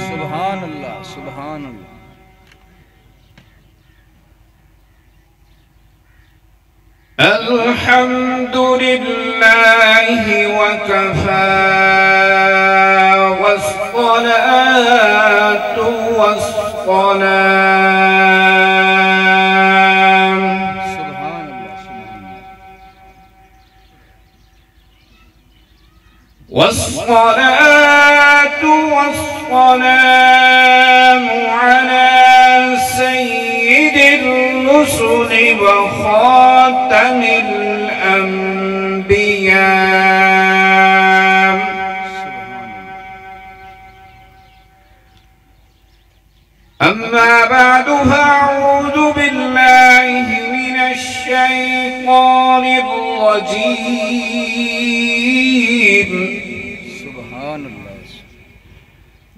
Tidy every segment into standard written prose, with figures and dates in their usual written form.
सुभान अल्लाह, सुभान अल्लाह। अल्हम्दुलिल्लाहि वकफा वस्सलातु वस्सलाम। सुभान अल्लाह, सुभान अल्लाह। वस्सलातु वस्सलामु अला सय्यिदिर रुसुलि व खातमिल अंबिया। अम्मा बअदु फअऊज़ु बिल्लाहि मिनश शैतानिर रजीम। सुभान अल्लाह।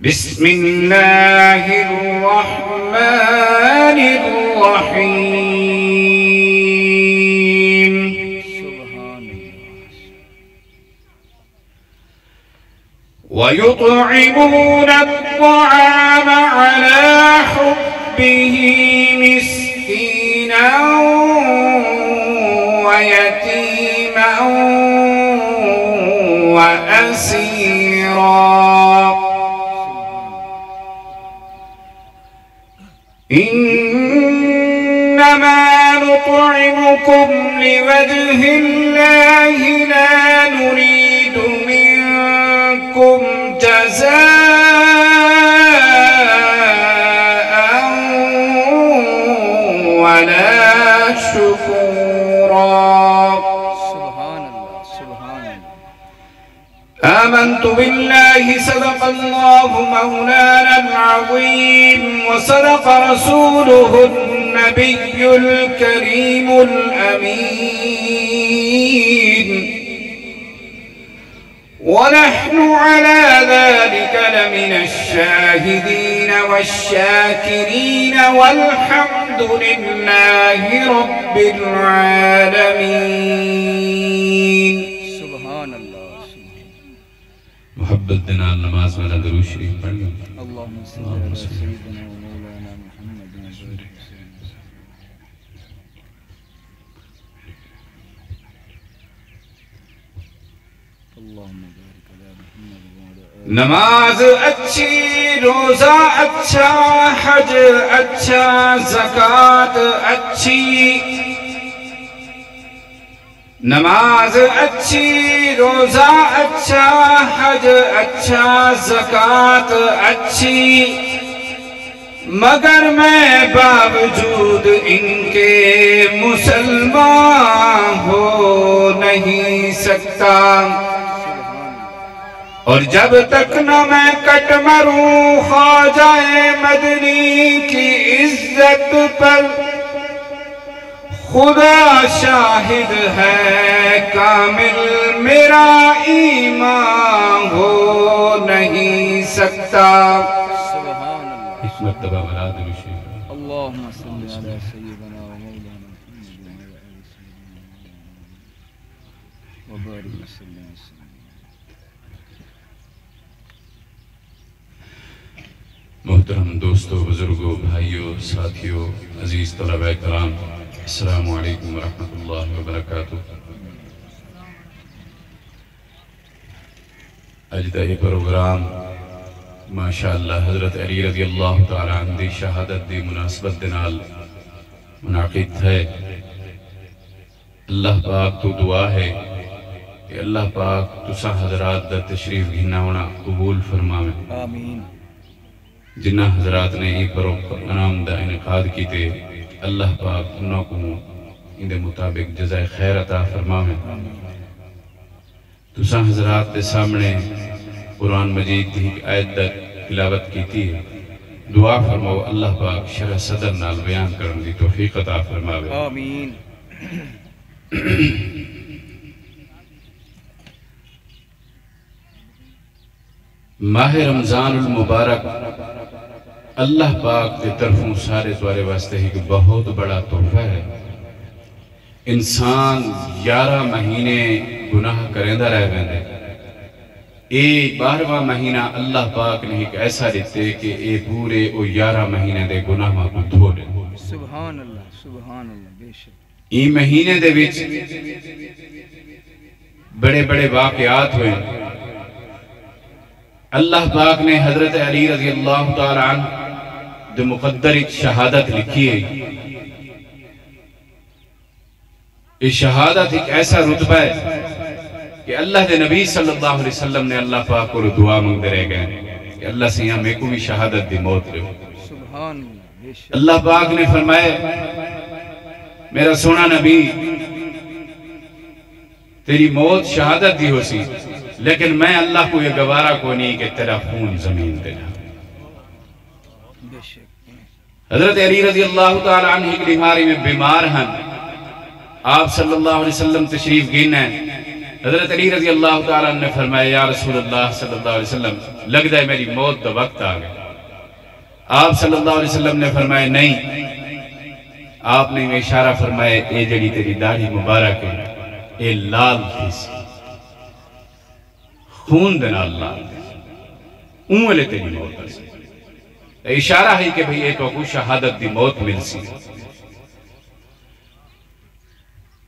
बिस्मिल्लाहिर रहमानिर रहीम। सुभान अल्लाह। वयुतइमून अत्तआम अला हुब्बिही मिस्कीनन वयतीमन वअसीरा। इन्नमा नुतइमुकुम लिवजहिल्लाहि ला नुरीदु मिनकुम जज़ाअन वला शुकूरा। सुभान अल्लाह, सुभान अल्लाह। आमन्तु बिल्लाहि सदक़ल्लाहु मौलाना अज़ीम व सदक़ रसूलुहुन नबियुल करीमुल अमीन व नहनु अला ज़ालिका लमिनश शाहिदीन वश्शाकिरीन वल्हम्दुलिल्लाहि रब्बिल आलमीन। सुभान अल्लाह। मोहब्बत के नाल नमाज वाला दरूद शरीफ पढ़िए। अल्लाहुम्मा सल्लि अला सय्यिदिना व मौलाना मुहम्मद व बारिक अल्लाहुम्मा बारिक अला मुहम्मद व अला आलि। नमाज अच्छी, रोजा अच्छा, हज अच्छा, ज़कात अच्छी। नमाज अच्छी, रोजा अच्छा, हज अच्छा, ज़कात अच्छी, मगर मैं बावजूद इनके मुसलमान हो नहीं सकता। और जब तक न मैं कट मरूं ख्वाजाए मदनी की इज्जत पर, खुदा शाहिद है कामिल मेरा ईमान हो नहीं सकता। सुभान अल्लाह। इस मर्तबा वाला दरूद शरीफ। अल्लाहुम्मा सल्लि अला सय्यिदिना व मौलाना मुहम्मद व अला आलि सय्यिदिना व बारिक वसल्लम। मोहतरम दोस्तों, बुजुर्गों, भाइयों, साथियों, अजीज तलबा कराम, अस्सलामु अलैकुम व रहमतुल्लाहि व बरकातुहू। अज दा ये प्रोग्राम माशाअल्लाह हज़रत अली रज़ी अल्लाह तआला अन्हु दी शहादत दी मुनासबत दे नाल मुनाकिद है। अल्लाह पाक तो दुआ है कि अल्लाह पाक तुसा हजरात दा तशरीफ घिना होना कबूल फरमावे। आमीन। जिन्ना हजरात ने ये प्रोग्राम का इनकाद किए, अल्लाह पाक उन्होंने इनके मुताबिक जज़ाए खैर अता फरमावे। तुसा हजरात के सामने कुरान मजीद की एक आयत की तिलावत की थी। दुआ फरमाओ अल्लाह पाक शरह सदर नाल बयान करने की तौफीक अता फरमावे। आमीन। माह रमजानुल मुबारक अल्लाह पाक की तरफों सारे तुम्हारे वास्ते एक बहुत बड़ा तोहफा है। इंसान 11 महीने गुनाह करेंदा रह वेंदे, ये 12वां महीना अल्लाह पाक ने एक ऐसा दिते कि ये पूरे 11 महीने दे गुनाहां को धो दे। सुभान अल्लाह, सुभान अल्लाह। बेशक ई महीने दे विच बड़े बड़े वाक़यात हुए। अल्लाह पाक ने हजरत अली रज़ी अल्लाह तआला अन्हु दे मुक़द्दर शहादत लिखी है। ये शहादत एक ऐसा रुतबा है कि अल्लाह के नबी सल्लल्लाहु अलैहि वसल्लम ने अल्लाह पाक को दुआ मांगते रह गए कि अल्लाह से यहाँ मेरे को भी शहादत दी मौत दो। सुभान अल्लाह। बेशक अल्लाह पाक ने फरमाया, मेरा सोना नबी, तेरी मौत शहादत दी हो सी, लेकिन मैं अल्लाह को ये गवारा को नहीं कि तेरा खून जमीन पे जा। बेशक हजरत अली रज़ी अल्लाह तआला अन्हु एक बीमारी में बीमार हैं। आप सल्लल्लाहु अलैहि वसल्लम तशरीफ गिना है। हजरत अली रज़ी अल्लाह तआला अन्हु ने फरमाया, या रसूलुल्लाह सल्लल्लाहु अलैहि वसल्लम, लगता है मेरी मौत का वक्त आ गया। आप सल्लल्लाहु अलैहि वसल्लम ने फरमाया, नहीं। आपने इशारा फरमाया, ये जड़ी तेरी दाढ़ी मुबारक है, ये लाल थी सी, खून दे नाल लाल थी, ऊं वेले तेरी मौत सी। इशारा है कि भाई ये तो को शहादत दी मौत मिल सी।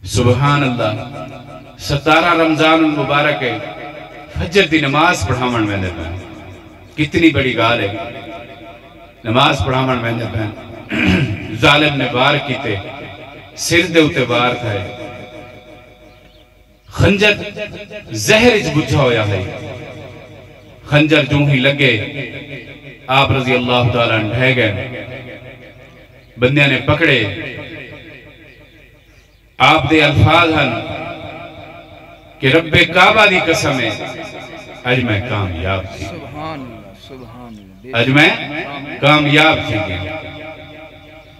सुभान अल्लाह। 17 रमजान मुबारक है, फजर दी नमाज पढ़ावन वेंदे पे, कितनी बड़ी गाल है। नमाज पढ़ावन वेंदे पे जालिम ने वार कीते, सिर दे उते वार थे, खंजर जहर इच बुझा होया है। खंजर जो ही लगे आप रज़ी अल्लाह तआला ढह गए। बंदिया ने पकड़े। आप दे अल्फाज हन कि रब्बे काबा दी कसम है, अज मैं कामयाब थी। सुभान अल्लाह, सुभान अल्लाह। अज मैं कामयाब थी गया।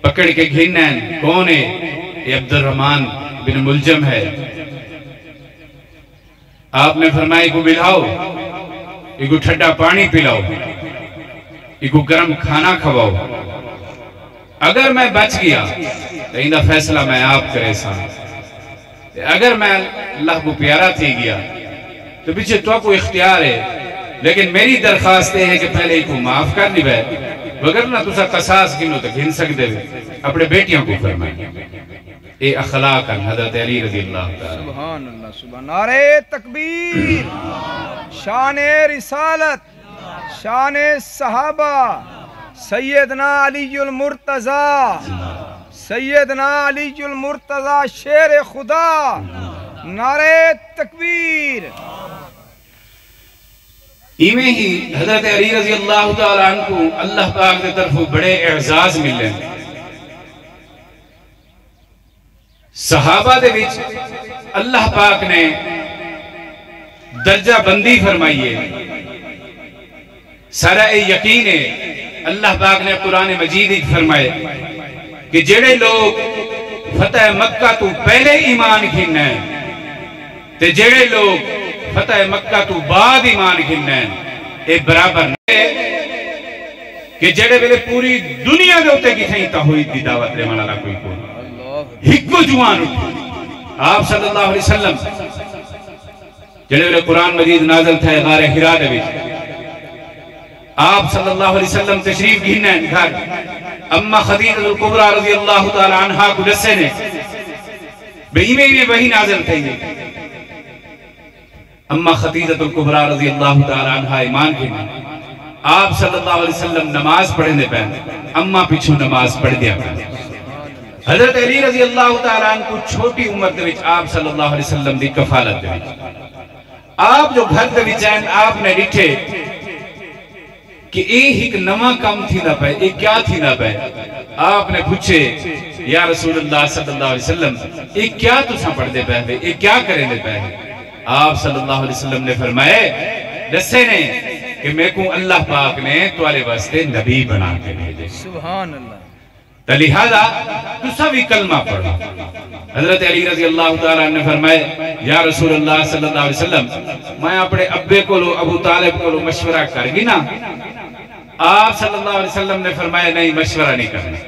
पकड़ के घिन्न कौन है? ये अब्दुर्रहमान बिन मुलजम है। आपने फरमाया, इको बिलाओ, इको ठंडा पानी पिलाओ, इको गर्म खाना खवाओ। अगर मैं बच गया तो इनका फैसला मैं आप करे सा। अगर मैं अल्लाह को प्यारा थी गया तो पीछे तो को इख्तियार है, लेकिन मेरी दरखास्त है कि पहले इको माफ कर दी है, वगर ना तुसा कसास गिनो तो घिन सकते अपने बेटियों को फरमाए। ये अखलाक हज़रत अली रज़ी अल्लाह तआला। सुभान अल्लाह, सुभान। नारे तकबीर, शाने रिसालत, शाने सहाबा, सैयदना अलीयुल मुर्तज़ा, सैयदना अलीयुल मुर्तज़ा शेर खुदा। नारे तकबीर। इवें ही हज़रत अली रज़ी अल्लाह तआला अन्हु अल्लाह पाक की तरफ बड़े एजाज मिले। सहाबा दे विच अल्लाह पाक ने दर्जा बंदी फरमाई है। सारा यकीन है, अल्लाह पाक ने कुरान मजीद फरमाए कि जेड़े लोग फतेह मक्का तो पहले ईमान खिन्ना है ते जेड़े लोग फतेह मक्का तो बाद ईमान खिन्ना है, ये बराबर नहीं कि जेड़े वेले पूरी दुनिया के उत्ते किथे तौहीद दी दावत देने वाला कोई कोई हिक्को जुआन उठे। आप सल्लल्लाहु अलैहि वसल्लम जेड़े वेले कुरान मजीद नाज़िल थे गारे हिरा दे विच, आप सल्लल्लाहु अलैहि वसल्लम तशरीफ गिना घर अम्मा खदीजतुल कुबरा रज़ी अल्लाह तआला अन्हा को दसे ने बेईमे में वही नाज़िल थई। अम्मा खदीजतुल कुबरा रज़ी अल्लाह तआला अन्हा ईमान गिना। आप सल्लल्लाहु अलैहि वसल्लम नमाज पढ़ने पे, अम्मा पीछे नमाज पढ़ दिया। हजरत अली रज़ी अल्लाह तआला अन्हु छोटी उम्र दे विच आप सल्लल्लाहु अलैहि वसल्लम दी कफालत दे विच आप जो घर दे विच आए, आपने डिठे कि एक नवा काम थींदा पे, ये क्या थींदा पे। आपने पूछे, या रसूलुल्लाह सल्लल्लाहु अलैहि वसल्लम, ये क्या तुसा पढ़दे पे, ये क्या करेंदे पे। आप सल्लल्लाहु अलैहि वसल्लम ने फरमाया, दसे ने कि मेरे को अल्लाह पाक ने तुम्हारे वास्ते नबी बना के भेजे। सुभान अल्लाह। तो लिहाजा तुसा भी कलमा पढ़ो। हजरत अली रज़ी अल्लाह तआला ने फरमाया, या रसूलुल्लाह सल्लल्लाहु अलैहि वसल्लम, मैं अपने अब्बे को अबू तालिब को मशवरा करगी ना। आप सल्लल्लाहु अलैहि वसल्लम ने फरमाया, नहीं मशवरा नहीं करना,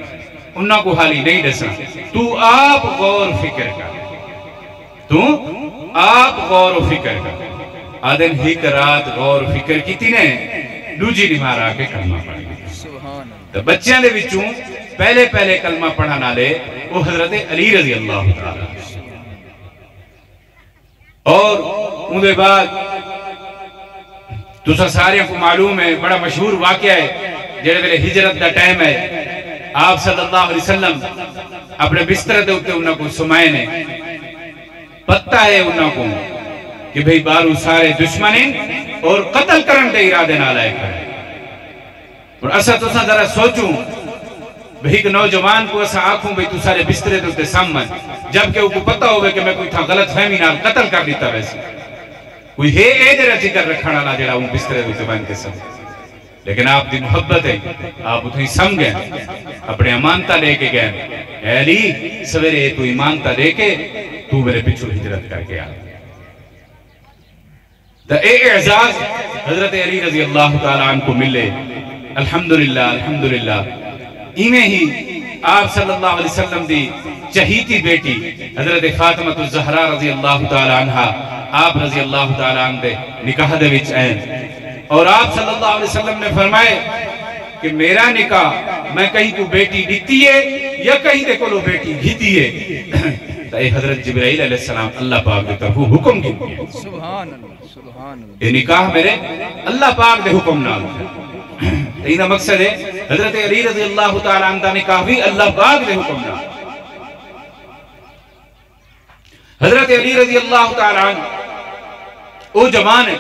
उन्ना को हाली नहीं दसना, तू आप गौर फिक्र कर। तू आप गौर व फिक्र कर। आदन एक रात गौर व फिक्र की ने दूजी निमार आके कलमा पढ़ ली। सुभान तो बच्चों के विचों पहले पहले कलमा पढ़ने वाले वो हजरत अली रजी अल्लाह तआला और उनके बाद तुसा सारे को मालूम है बड़ा मशहूर वाकया है जेड़े वेले हिजरत का टाइम है आप सल्लल्लाहु अलैहि वसल्लम अपने बिस्तर के उत्ते उन्होंने को सुमाए ने पता है उन्होंने को कि भाई बारू सारे दुश्मन हैं और कत्ल करने के इरादे नाल आए खड़े और असा तुसा जरा सोचूं भाई एक नौजवान को असा आखूं भाई तू सारे बिस्तरे के उत्ते सामन जबकि उनको पता होवे कि मैं कोई था गलत फहमी नाल कत्ल कर दिता वैसे कोई है ए जरा जिक्र रखने वाला जेड़ा उन बिस्तरे के उत्ते बन के सब लेकिन आप दी मोहब्बत है आप उठे सम गए अपने अमानता लेके गए अली सवेरे तू ईमानता लेके तू मेरे पीछे हिजरत करके आ तो ए एजाज हजरत अली रजी अल्लाह तआला अन्हु को मिले। अल्हम्दुलिल्लाह अल्हम्दुलिल्लाह इवें ही आप सल्लल्लाहु अलैहि वसल्लम दी चहीती बेटी हजरत फातिमा ज़हरा रजी अल्लाह तआला अन्हा आप रजी अल्लाह तआला अन्हा दे निकाह दे विच आए और आप सल्लल्लाहु अलैहि वसल्लम ने फरमाए कि मेरा निकाह मैं कहीं को बेटी दीती है या कहीं दे कोलो बेटी घीती है तो हजरत जिब्राइल अलैहि सलाम अल्लाह पाक दे तरफों हुक्म की सुभान अल्लाह सुभान अल्लाह ये निकाह मेरे अल्लाह पाक दे हुक्म नाल इना मकसद है हजरत अली रजी अल्लाह तआला अन्हु दा निकाह भी अल्लाह पाक दे हुक्म नाल हजरत अली रजी अल्लाह तआला अन्हु ओ जवान है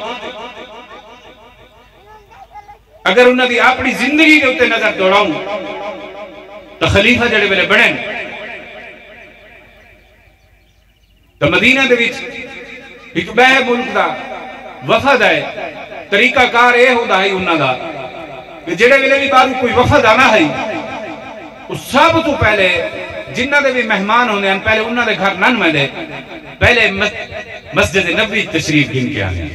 अगर उन्होंने अपनी जिंदगी के उत्ते नजर दौड़ाऊं तो खलीफा जड़े वेले बने तो मदीना दे विच एक बह मुल्क दा वफद है तरीकाकार यह होता है उन्होंने कि जेड़े वेले भी बाहर कोई वफद आना है उस सब तो पहले जिन्हों के भी मेहमान होंगे हैं पहले उन्होंने घर नन मिले पहले मस्जिद नबवी तशरीफ गिन के आने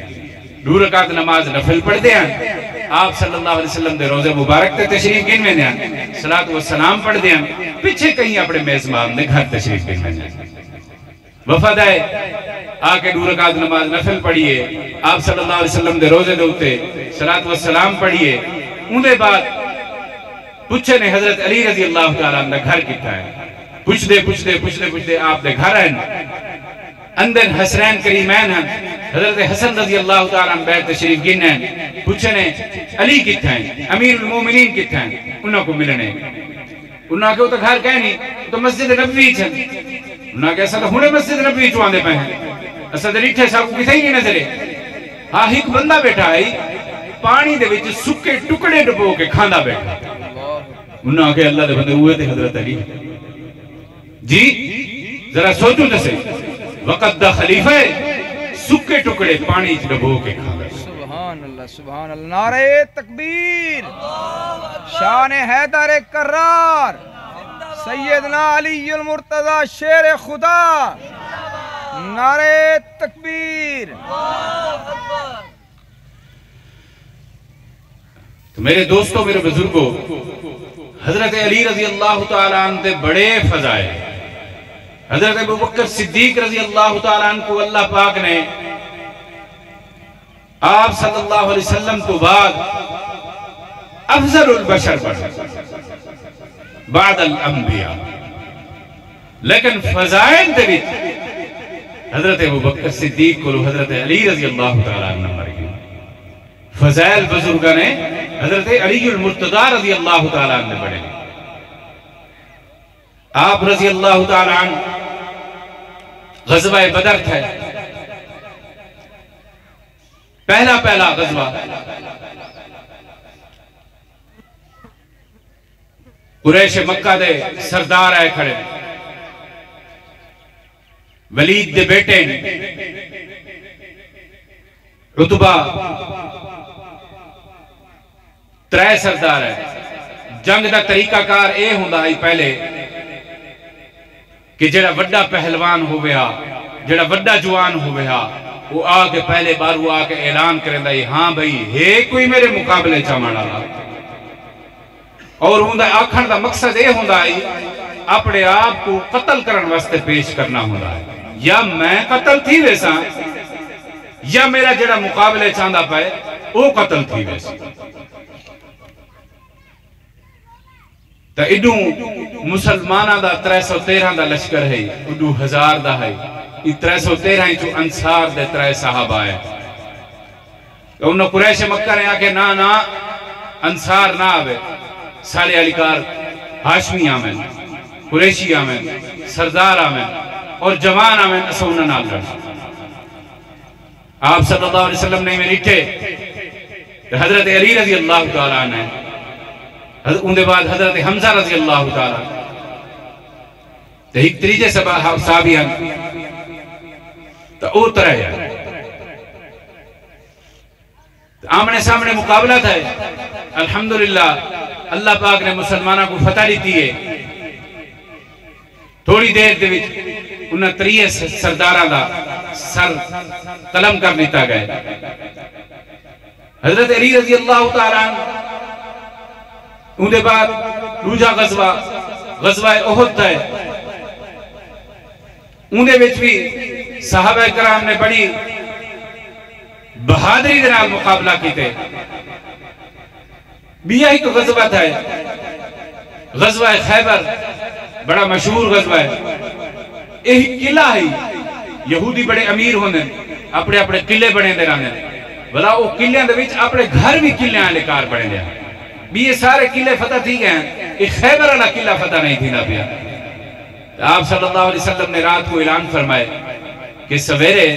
2 रकात नमाज नफल पढ़ते हैं आप सल्लल्लाहु अलैहि वसल्लम दे रोजे मुबारक ते तशरीफ गिन में हैं सलात व सलाम पढ़ते हैं पीछे कहीं अपने मेजबान ने घर तशरीफ गिन में वफद आए आके 2 रकात नमाज नफल पढ़िए आप सल्लल्लाहु अलैहि वसल्लम दे रोजे दे उत्ते सलात व सलाम पढ़िए उनके बाद पूछे ने हजरत अली रजी अल्लाह तआला अन्हु घर कितना है पुछदे आप दे घर हैं अंदर हसनैन करीमैन हैं हजरत हसन रजी अल्लाह तआला अन्हु बैठ तशरीफ गिन हैं पूछे ने अली कितना है अमीरुल मोमिनीन कितना है उनको मिलने उन्होंने के तो घर कह नहीं तो मस्जिद नबवी छ उन्होंने ऐसा तो हुणे मस्जिद नबवी चो आंदे पे हैं असा तो डिठे साकू किथे ही नहीं नजरे हां एक बंदा बैठा है पानी दे विच सुके टुकड़े डबो के खांदा बैठा उन्होंने के अल्लाह दे बंदे हुए थे हजरत अली जी जरा सोचो तो सही वक़्त दा खलीफा सुके टुकड़े पानी च डबो के खांदा सुभान अल्लाह नारे तकबीर शान हैदर कर्रार सैयदना अलीउल मुर्तजा शेर खुदा नारे तकबीर। तो मेरे दोस्तों मेरे बुजुर्गों हजरत अली रजी अल्लाह तआला अन्हु दे बड़े फजाइल हजरत अबू बकर सिद्दीक रजी अल्लाह तआला अन्हु को अल्लाह पाक ने आप सल्लल्लाहु अलैहि वसल्लम तो बाद अफजलुल बशर बादल अंबिया लेकिन फजाइल दे विच हजरत अबू बकर सिद्दीक को हजरत अली रजी अल्लाह तआला अन्हु नंबर गए फजाइल बुजुर्ग ने हजरत अलीउल मुर्तजा रजी अल्लाह तआला अन्हु बड़े आप रजी अल्लाह तआला अन्हु गज़वा बदर थे पहला गज़वा कुरैश मक्का दे सरदार आए खड़े वलीद दे बेटे रुतबा 3 सरदार है जंग का तरीकाकार यह होंदा है पहले कि जेड़ा वड्डा पहलवान हो गया जेड़ा वड्डा जवान हो गया वो आके पहले बार वो आके ऐलान करेंदा है हाँ भाई है कोई मेरे मुकाबले चावण वाला और उनका आखण का मकसद यह होंदा है अपने आप को कत्ल करने वास्ते पेश करना होंदा है या मैं कतल थी वैसा या मेरा जड़ा मुकाबले चाहता पाए वो कतल थी वैसा। तो इडू मुसलमाना दा 313 दा लश्कर है, उडू 1000 दा है। 313 चो अंसार दे 3 साहबा है। तो उन्होंने कुरैश मक्का ने आके ना ना अंसार ना आवे, सारे अलीकार हाशमी आमेन, कुरैशी आमेन, सरदार आमेन और जवान आमेन, असा उन्हें नाल लड़। आप सल्लल्लाहु अलैहि वसल्लम ने मेरी थे हजरत अली रजी अल्लाह तआला अन्हु, उनके बाद हजरत हमजा रजी अल्लाह तआला, तो एक तीजे साहबी तो वो तरह है। आमने सामने मुकाबला था। अल्हम्दुलिल्लाह अल्लाह पाक ने मुसलमानों को फतह दी है। थोड़ी देर दे विच उन्हें 3 सरदारां दा सर कलम कर दिता गया। हजरत अली रजी अल्लाह तआला उनके बाद दूजा गजवा गजवा उहद है। उनके विच भी सहाबा कराम ने बड़ी बहादुरी के नाल मुकाबला किए। बिया ही तो गजवा था, गजवा खैबर, बड़ा मशहूर गजवा है। यही किला है, यहूदी बड़े अमीर होंगे, अपने अपने किले बने रहते, भला वो किलियां दे विच अपने घर भी किलियां वाले कार बने दे। भी ये सारे किले फतह थी गए, ये खैबर वाला किला फतह नहीं थी ना पिया। आप सल्लल्लाहु अलैहि वसल्लम ने रात को ऐलान फरमाए कि सवेरे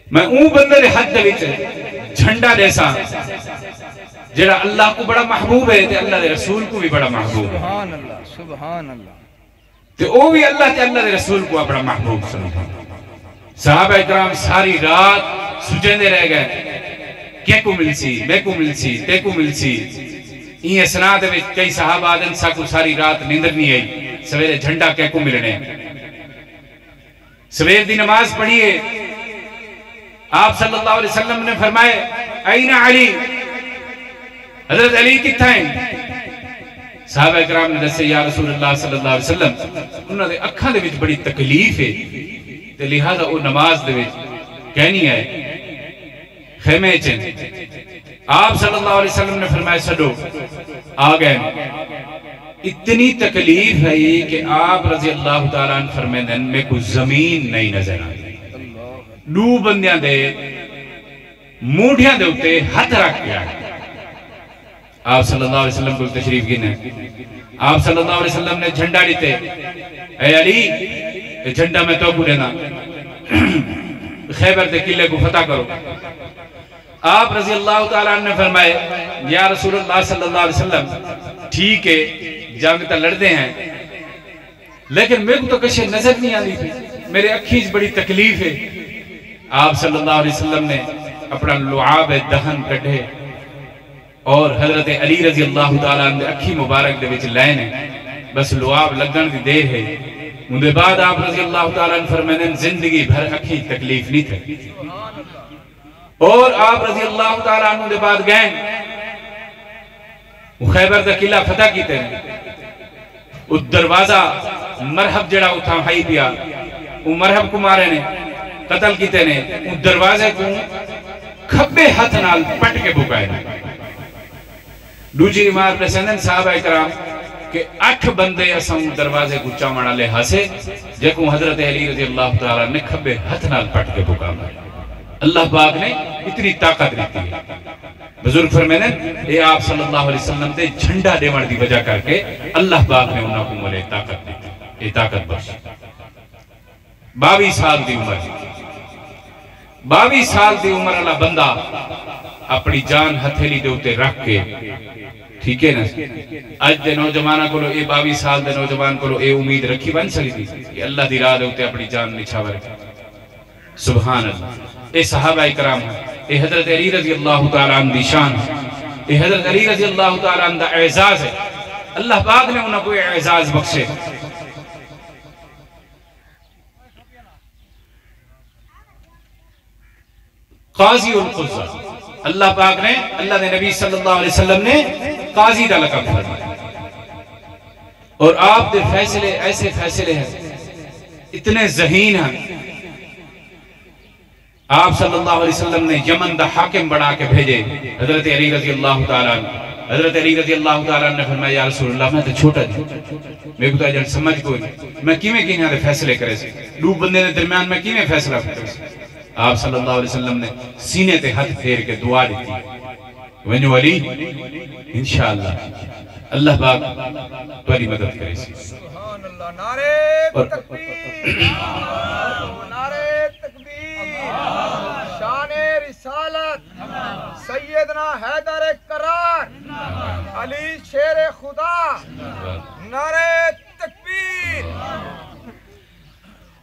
मैं ऊ बंदे दे हाथ दे विच झंडा देसा जेड़ा अल्लाह को बड़ा महबूब है, ते अल्लाह दे रसूल को भी बड़ा महबूब है। सुभान अल्लाह, सुभान अल्लाह। ते ओ भी अल्लाह ते अल्लाह दे रसूल को अपना महबूब समझा। सहाबा इकराम सारी रात सुजेंदे रह गए, के को मिलसी, मैं को मिलसी, ते को मिलसी। ये सना दे विच कई सहाबा आदन सा को सारी रात नींदर नहीं आई, सवेरे झंडा के को मिलने। सवेर दी नमाज पढ़िए, आप सल्लल्लाहु अलैहि वसल्लम ने फरमाए ऐना अली, हजरत अली कित्थे हैं? सहाबा इकराम ने दसे या रसूलुल्लाह सल्लल्लाहु अलैहि वसल्लम उन्हां दे अखां दे विच बड़ी तकलीफ है, ते लिहाजा वो नमाज दे विच कहनी है खेमे च। आप सल्लल्लाहु अलैहि वसल्लम ने फरमाया छड्डो, आ गए। इतनी तकलीफ है कि आप रजी अल्लाह तआला अन्हु फरमाते मेरे को जमीन नहीं नजर आई। दू बंदियां दे मूढ़ियां दे उत्ते हाथ रख के आए। आप सल्लल्लाहु अलैहि वसल्लम को तशरीफ गिने। आप सल्लल्लाहु अलैहि वसल्लम ने झंडा दीते, ए अली ये झंडा मैं तो देना, खैबर के किले को फतह करो। आप रजी अल्लाह तआला अन्हु ने फरमाए या रसूलुल्लाह सल्लल्लाहु अलैहि वसल्लम ठीक है जंग तो लड़ते हैं, लेकिन मेरे को तो कशे नजर नहीं आती थी, मेरे अखी बड़ी तकलीफ है। आप सल्लल्लाहु अलैहि वसल्लम ने अपना लुआब दहन कढ़े और हजरत अली रजी अल्लाह तआला अन्हु अखी मुबारक दे विच लैने, बस लुआब लगन की देर है। उनके बाद आप रजी अल्लाह तआला अन्हु फरमाने जिंदगी भर अखी तकलीफ नहीं थी। और आप रजी अल्लाह तआला अन्हु के बाद गए खैबर का किला फतह कीते। उस दरवाजा मरहब जड़ा उठा हाई पिया, वो मरहब को मारे ने कतल कीते ने। उस दरवाजे को खब्बे हाथ नाल पट के बुकाए। दूजी रिमार प्रेसिडेंट साहब इकराम के 8 बंदे असम दरवाजे को चावण वाले हसे, जेको हजरत अली रजी अल्लाह तआला ने खब्बे हाथ नाल पट के बुका मारे। अल्लाह पाक ने इतनी ताकत दी है। बुजुर्ग फरमाने ये आप सल्लल्लाहु अलैहि वसल्लम दे झंडा देवण दी वजह करके अल्लाह पाक ने उन्हां को मोले ताकत दी। ये ताकत बख्श 22 साल दी उम्र, 22 साल दी उम्र वाला बंदा अपनी जान हथेली दे उत्ते रख के, ठीक है ना, अज दे नौजवान को ये 22 साल दे नौजवान को ये उम्मीद रखी बन सकती कि अल्लाह दी राह दे उत्ते अपनी जान निछावर। सुभान अल्लाह। ये सहाबा इकराम है, ये हजरत अली रजी अल्लाह तआला अन्हु दी शान है, ये हजरत अली रजी अल्लाह तआला अन्हु दा एजाज है। अल्लाह पाक ने उन्हें कोई एजाज बख्शे। काजी उल कुज़ा, अल्लाह पाक ने, अल्लाह के नबी सल्लल्लाहु अलैहि वसल्लम ने काजी का लक़ब फरमाया। और आप दे फैसले ऐसे फैसले हैं इतने ज़हीन हैं। आप सल्लल्लाहु अलैहि वसल्लम ने यमन दा हाकिम बना के भेजे हजरत अली रजी अल्लाह तआला अन्हु। हजरत अली रजी अल्लाह तआला ने फरमाया या रसूल अल्लाह मैं तो छोटा जी, मेरे को तो अजन समझ कोई नहीं, मैं किवें किन्हां दे फैसले करे सी, दो बंदे दे दरमियान मैं किवें फैसला करे सी। आप सल्लल्लाहु अलैहि वसल्लम ने सीने ते हाथ फेर के दुआ दी, वञो अली इंशाअल्लाह अल्लाह पाक तुम्हारी मदद करे सी। सुभान अल्लाह। नारे तकबीर, नारे तकबीर। शाने रिसालत सैयदना हैदर करार अली शेर खुदा। नारे तकबीर।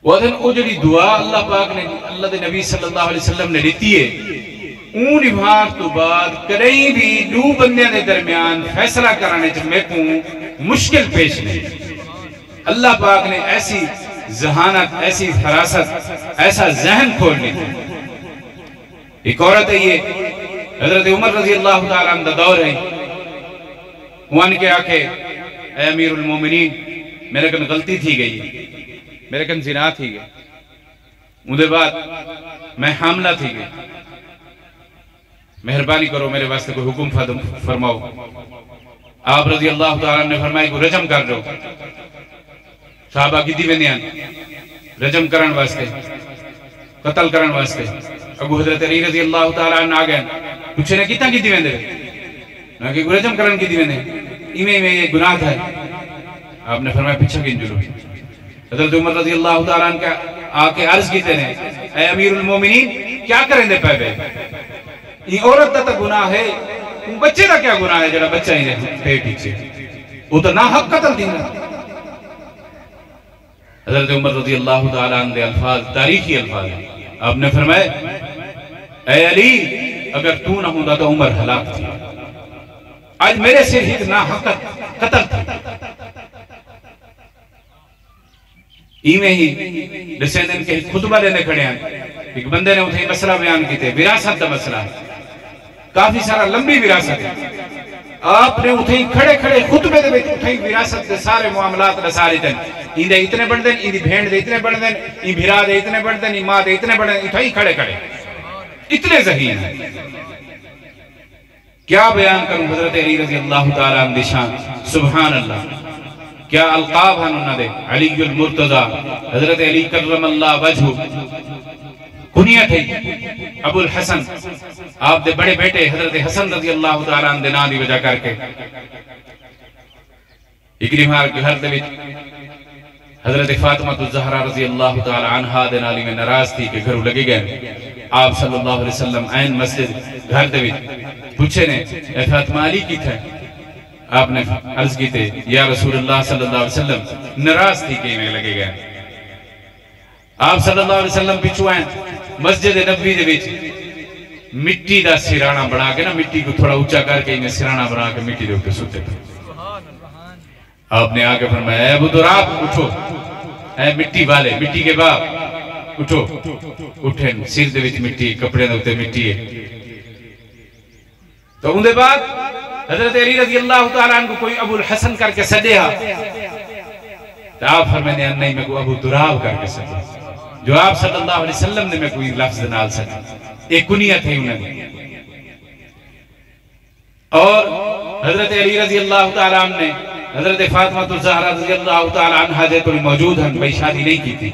वो जी दुआ अल्लाह पाक ने अल्लाह दे नबी सल्लल्लाहु अलैहि वसल्लम ने दी है, ऊं निभार तो बाद कहीं भी दो बंदे के दरमियान फैसला कराने च मेरे को मुश्किल पेश नहीं। अल्लाह पाक ने ऐसी जहानत, ऐसी फरासत, ऐसा जहन खोल ली थी। एक औरत है, ये हजरत उमर रजी अल्लाह तआला अन्हु दा दौर है। वन के आके ए अमीरुल मोमिनीन मेरे कन गलती थी गई, मेरे कन जिना थी गई, उनके बाद मैं हामला थी गई, मेहरबानी करो मेरे वास्ते कोई हुक्म फरमाओ। आप रजी अल्लाह तआला ने फरमाया को रजम कर दो। साहबा गिद्दी वेंदे रजम करन वास्ते, कत्ल करन वास्ते। अबू हजरत अली रजी अल्लाह तआला अन्हु आ गए, पूछे ने कितना गिद्दी वेंदे, ना कि रजम करन गिद्दी वेंदे, इमे में ये गुनाह है। आपने फरमाया पीछे किन जुलो। हजरत उमर रजी अल्लाह तआला अन्हु का आके अर्ज कीते ने ए अमीरुल मोमिनीन क्या करेंदे पे, ये औरत का तो गुनाह है, बच्चे का क्या गुनाह है जरा बच्चा ही पेट पीछे, वो तो ना हक कत्ल दीना। हजरत उमर रज़ी अल्लाह तआला अन्हु के अल्फाज तारीखी अल्फाज है। आपने फरमाया ए अली अगर तू ना होता तो उमर हलाक थी, आज मेरे से ही ना हक कत्ल था। इवें ही दसे दिन के खुतबा देने खड़े हैं, एक बंदे ने उठे मसला बयान किए, विरासत का मसला है, काफी सारा लंबी विरासत है। आपने उठे खड़े खड़े खुतबे दे विच उठे विरासत के सारे मामलात दसा दिते, इंदे इतने बढ़ देन, इंदी भेड़ दे इतने बढ़ देन, ई भिरा दे इतने बढ़ देन, ई मां दे इतने बढ़ देन, उठे खड़े खड़े इतने ज़हीन है। क्या बयान करूं हजरत अली रज़ी अल्लाह तआला अन्हु दी शान, सुभान अल्लाह। क्या अलकाब हैं उन्होंने, अलीउल मुर्तजा, हजरत अली कर्रमल्लाहु वजहू, कुनियत है अबुल हसन, आप दे बड़े बेटे हजरत हसन रज़ी अल्लाह तआला अन्हु दे नाम दी वजह करके इकरीमार के घर दे विच हजरत फातिमा ज़हरा रज़ी अल्लाह तआला अन्हा दे नाल में नाराज थी कि घर लगे गए। आप सल्लल्लाहु अलैहि वसल्लम ऐन मस्जिद घर दे विच पूछे ने ए फातिमा अली किथे, आपने अर्ज की थे या रसूलुल्लाह सल्लल्लाहु अलैहि वसल्लम नाराज थी कि में लगे गए। आप सल्लल्लाहु अलैहि वसल्लम पिछू आए मस्जिद नबवी दे विच मिट्टी का सिराना बना के ना, मिट्टी को थोड़ा ऊंचा करके इन्हें सिराना बना के मिट्टी के ऊपर सुते थे। आपने आके फरमाया अबू दुराब उठो, ऐ मिट्टी वाले, मिट्टी के बाप उठो। उठे, सिर दे विच मिट्टी, कपड़े दे उत्ते मिट्टी है। तो उनके बाद हजरत अली रज़ी अल्लाह तआला अन्हु को कोई अबुल हसन करके सदेहा, तो आप फरमाने नहीं मैं को अबू दुराब करके सदे, जो आप सल्लल्लाहु अलैहि वसल्लम ने मैं कोई लफ्ज नाल सदे, एक कुनियत है उन्हें। और हजरत अली रज़ी अल्लाह तआला अन्हु ने हजरत फातिमा ज़हरा रज़ी अल्लाह तआला अन्हा जे कोई मौजूद हैं, भाई शादी नहीं की थी।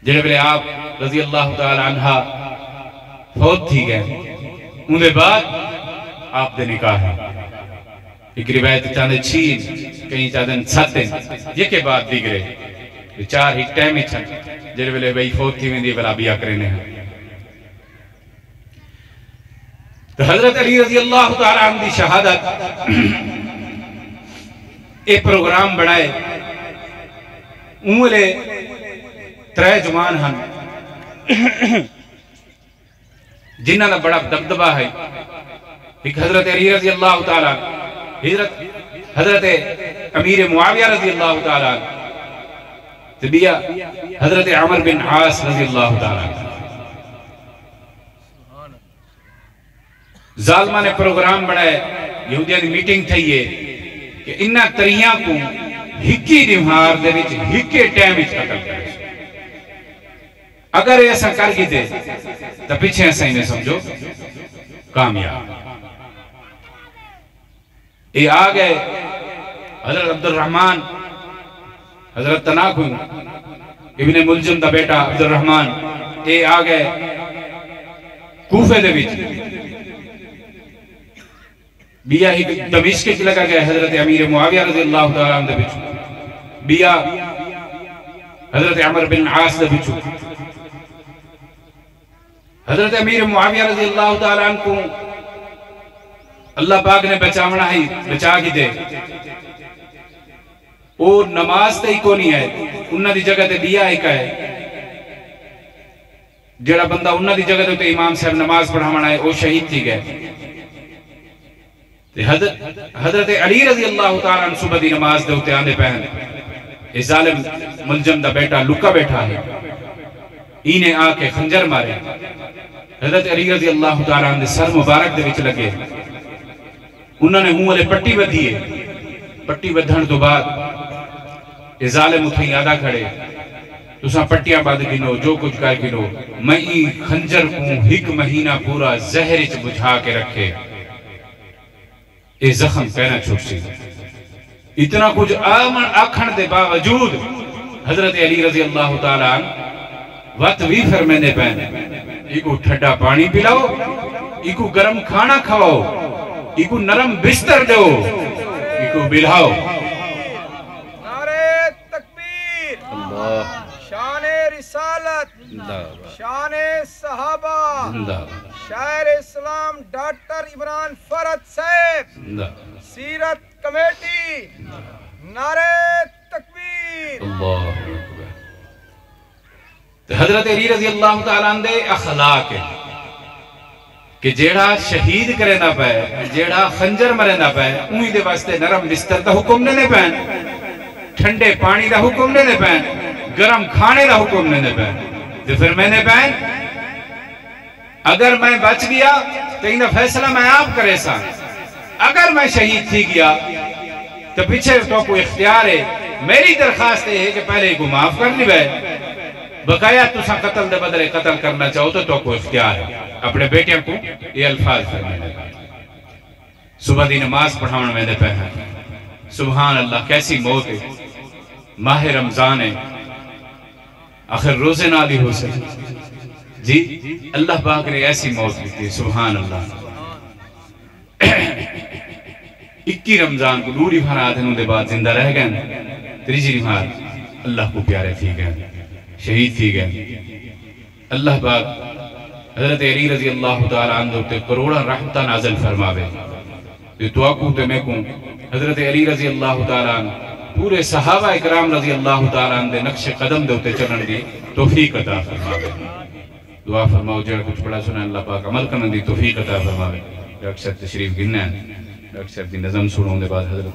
जेड़े वेले आप रज़ी अल्लाह तआला अन्हा फौत थी गए, उनके बाद आप दे निकाह है। एक रिवायत चांदे 6 कहीं चांदे 7 दिन ये के बाद दिगरे 4 ही टाइम ही छन जेड़े वेले भाई फौत थी वेंदी वाला बिया करने हैं। तो हजरत अली रज़ी अल्लाह तआला अन्हु दी शहादत एक प्रोग्राम बनाए, उमले 3 जवान हैं जिन्हां दा बड़ा दबदबा है। एक हजरत अली रज़ी अल्लाह तआला, हजरत अमीर मुआविया रज़ी अल्लाह तआला, तबिया हजरत अमर बिन आस रज़ी अल्लाह तआला। जालमा ने प्रोग्राम बनाया, यहूदिया की मीटिंग थी है कि इन्ना तरिया को Hickey Nihar they which हिक्के time which कत्ल करे। अगर ऐसा कर गिते तो पीछे ऐसा ही समझो कामयाब। ये आ गए हजरत अब्दुल रहमान, हजरत तनाखु इब्ने मुलजिम दा बेटा अब्दुल रहमान, ये आ गए कूफे दे विच। बिया ही दमिश्क च लगा गया हजरत अमीर मुआविया रज़ी अल्लाह तआला अन्हु दे विच। बिया हजरत अमर बिन आस दे विच। हजरत अमीर मुआविया रज़ी अल्लाह तआला अन्हु को अल्लाह पाक ने बचावना ही बचा के दे। और नमाज ते ही को नहीं है, उन्हां दी जगह ते बिया एक है। जेड़ा बंदा उन्हां दी जगह ते इमाम साहब नमाज पढ़ावना है वो शहीद थी गए। हजरत अली रज़ी अल्लाह तआला अन्हु सुबह दी नमाज दे उत्ते आंदे पहन, ए जालिम मुलजम दा बेटा लुका बैठा है, इने आके खंजर मारे। हजरत अली रज़ी अल्लाह तआला अन्हु दे सर मुबारक दे विच लगे। उन्होंने मुंह वाले पट्टी बधी है। पट्टी बधण तो बाद ए जालिम उठे यादा खड़े, तुसा पट्टियां बध गिनो, जो कुछ कर गिनो, मई खंजर को एक महीना पूरा जहर च बुझा के रखे, ये जख्म कहना छुट सी। इतना कुछ आखण के बावजूद हजरत अली रज़ी अल्लाह तआला वत भी फरमाने पैन, इको ठंडा पानी पिलाओ, इको गर्म खाना खवाओ, इको नरम बिस्तर दो, इको बिलाओ। नारे तकबीर, शाने रिसालत, शाने सहाबा, शायर इस्लाम डॉक्टर इमरान फरद साहब, सीरत कमेटी, नारे तकबीर। हजरत अली रज़ी अल्लाह तआला अन्हु दे अखलाक है कि जेड़ा शहीद करेंदा पे, जेड़ा खंजर मरेंदा पे, उही दे वास्ते नरम बिस्तर दा हुक्म देने पैन, ठंडे पानी दा हुक्म देने पैन, गरम खाने दा हुक्म देने पैन। तो फिर मैंने पैन अगर मैं बच गया तो इनका फैसला मैं आप करे सा, अगर मैं शहीद थी गया तो पीछे तो कोई इख्तियार है। मेरी दरखास्त है कि पहले को माफ कर ली, बकाया तुसा कत्ल दे बदले कत्ल करना चाहो तो कोई इख्तियार है। अपने बेटियों को ये अल्फाज फरमाने, सुबह दी नमाज पढ़ाने में पे हैं। सुभान अल्लाह, कैसी मौत है, माह रमजान है, आखिर रोजे नाली हो सके जी, अल्लाह पाक ने ऐसी मौत दी थी। सुभान अल्लाह, 21 रमजान को दूरी भरा दिनों के बाद जिंदा रह गए, तीजी रिमार अल्लाह को प्यारे थी गए, शहीद थी गए। अल्लाह पाक हजरत अली रज़ी अल्लाह तआला अन्हु ते करोड़ा रहमत नाज़िल फरमावे। तो को ते मैं को हजरत अली रज़ी अल्लाह तआला पूरे सहाबा इकराम रज़ी अल्लाह तआला दे नक्शे कदम दे उत्ते चलण दी तौफीक अता फरमावे। दुआ फरमाओ जेड़ा कुछ पढ़ा सुना अल्लाह पाक अमल करने दी तौफीक अता फरमावे। डॉक्टर साहब तशरीफ गिनना, डॉक्टर साहब दी नज़म सुनने के बाद हजरत